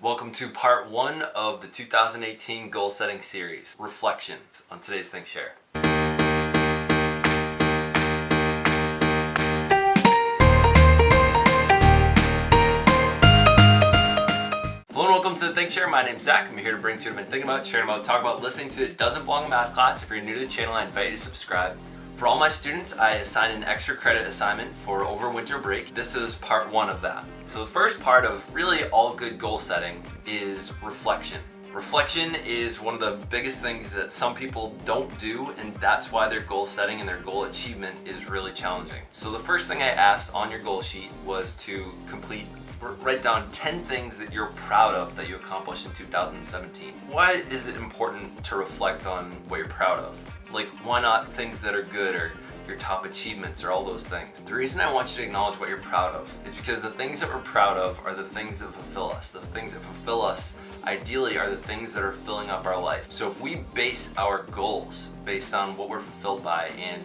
Welcome to part 1 of the 2018 goal setting series, Reflections, on today's Think Share. Hello and welcome to the Think Share. My name's Zach. I'm here to bring to you what I've been thinking about, sharing about, talk about, listening to It Doesn't Belong in Math Class. If you're new to the channel, I invite you to subscribe. For all my students, I assign an extra credit assignment for over winter break. This is part 1 of that. So the first part of really all good goal setting is reflection. Reflection is one of the biggest things that some people don't do, and that's why their goal setting and their goal achievement is really challenging. So the first thing I asked on your goal sheet was to write down 10 things that you're proud of that you accomplished in 2017. Why is it important to reflect on what you're proud of? Like, why not things that are good or your top achievements or all those things? The reason I want you to acknowledge what you're proud of is because the things that we're proud of are the things that fulfill us. The things that fulfill us ideally are the things that are filling up our life. So if we base our goals based on what we're fulfilled by and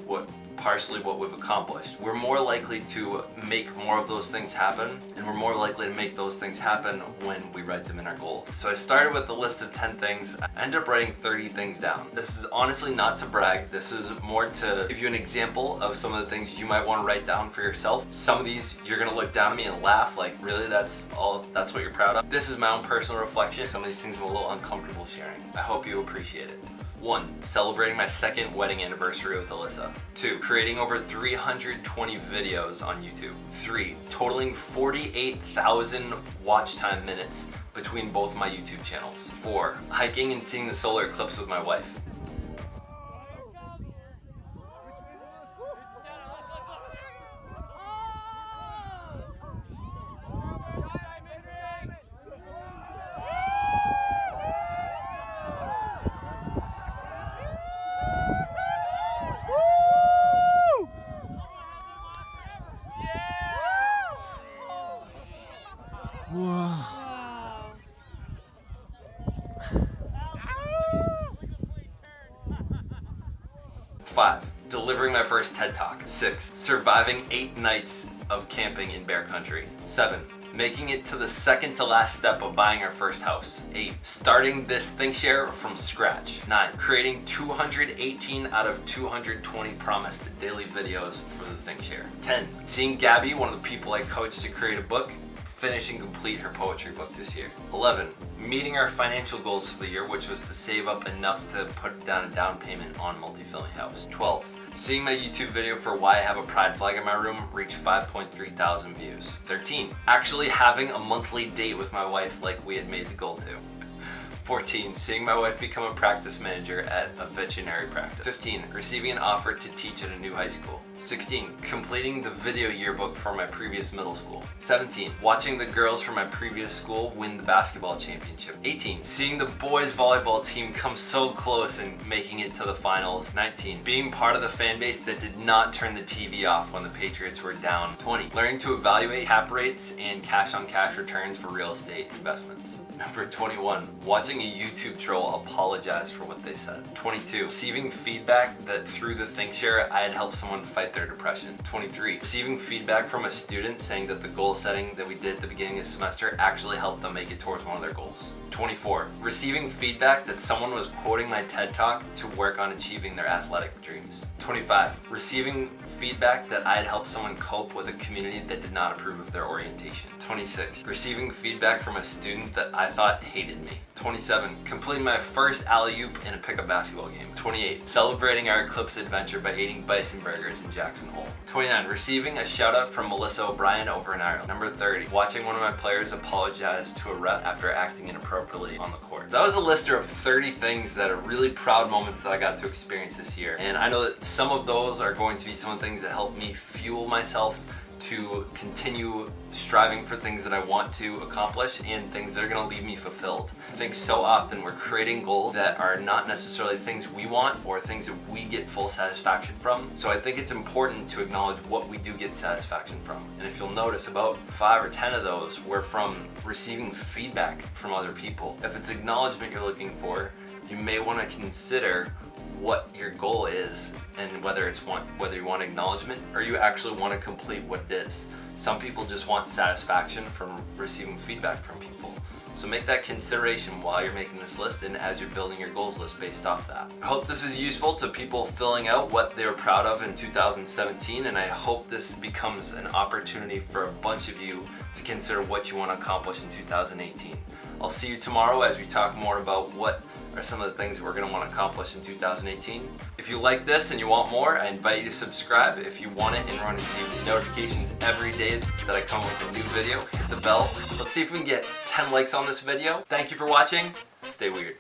partially what we've accomplished, we're more likely to make more of those things happen, and we're more likely to make those things happen when we write them in our goal. So I started with a list of 10 things. I ended up writing 30 things down. This is honestly not to brag. This is more to give you an example of some of the things you might want to write down for yourself. Some of these you're gonna look down at me and laugh, like, really, that's what you're proud of? This is my own personal reflection. Some of these things I'm a little uncomfortable sharing. I hope you appreciate it. 1. Celebrating my 2nd wedding anniversary with Alyssa. 2. Creating over 320 videos on YouTube. 3. Totaling 48,000 watch time minutes between both my YouTube channels. 4. Hiking and seeing the solar eclipse with my wife. 5. Delivering my first TED Talk. 6. Surviving 8 nights of camping in bear country. 7. Making it to the second to last step of buying our first house. 8. Starting this ThinkShare from scratch. 9. Creating 218 out of 220 promised daily videos for the ThinkShare. 10. Seeing Gabby, one of the people I coached to create a book, finish and complete her poetry book this year. 11. Meeting our financial goals for the year, which was to save up enough to put down a down payment on a multifamily house. 12. Seeing my YouTube video for why I have a pride flag in my room reach 5.3 thousand views. 13. Actually having a monthly date with my wife like we had made the goal to. 14. Seeing my wife become a practice manager at a veterinary practice. 15. Receiving an offer to teach at a new high school. 16. Completing the video yearbook for my previous middle school. 17. Watching the girls from my previous school win the basketball championship. 18. Seeing the boys volleyball team come so close and making it to the finals. 19. Being part of the fan base that did not turn the TV off when the Patriots were down. 20. Learning to evaluate cap rates and cash-on-cash returns for real estate investments. Number 21. Watching a YouTube troll apologize for what they said. 22. Receiving feedback that through the ThinkShare I had helped someone fight their depression. 23. Receiving feedback from a student saying that the goal setting that we did at the beginning of the semester actually helped them make it towards one of their goals. 24. Receiving feedback that someone was quoting my TED Talk to work on achieving their athletic dreams. 25. Receiving feedback that I had helped someone cope with a community that did not approve of their orientation. 26. Receiving feedback from a student that I thought hated me. 27. Completing my first alley-oop in a pickup basketball game. 28. Celebrating our Eclipse adventure by eating bison burgers in Jackson Hole. 29. Receiving a shout out from Melissa O'Brien over in Ireland. Number 30. Watching one of my players apologize to a ref after acting inappropriately on the court. That was a list of 30 things that are really proud moments that I got to experience this year. And I know that some of those are going to be some of the things that help me fuel myself to continue striving for things that I want to accomplish and things that are going to leave me fulfilled. I think so often we're creating goals that are not necessarily things we want or things that we get full satisfaction from. So I think it's important to acknowledge what we do get satisfaction from. And if you'll notice, about 5 or 10 of those were from receiving feedback from other people. If it's acknowledgement you're looking for, you may want to consider what your goal is and whether you want acknowledgement or you actually want to complete what it is. Some people just want satisfaction from receiving feedback from people. So make that consideration while you're making this list and as you're building your goals list based off that. I hope this is useful to people filling out what they were proud of in 2017, and I hope this becomes an opportunity for a bunch of you to consider what you want to accomplish in 2018. I'll see you tomorrow as we talk more about what are some of the things we're going to want to accomplish in 2018. If you like this and you want more, I invite you to subscribe if you want it and want to see notifications every day that I come with a new video. Hit the bell. Let's see if we can get 10 likes on this video. Thank you for watching. Stay weird.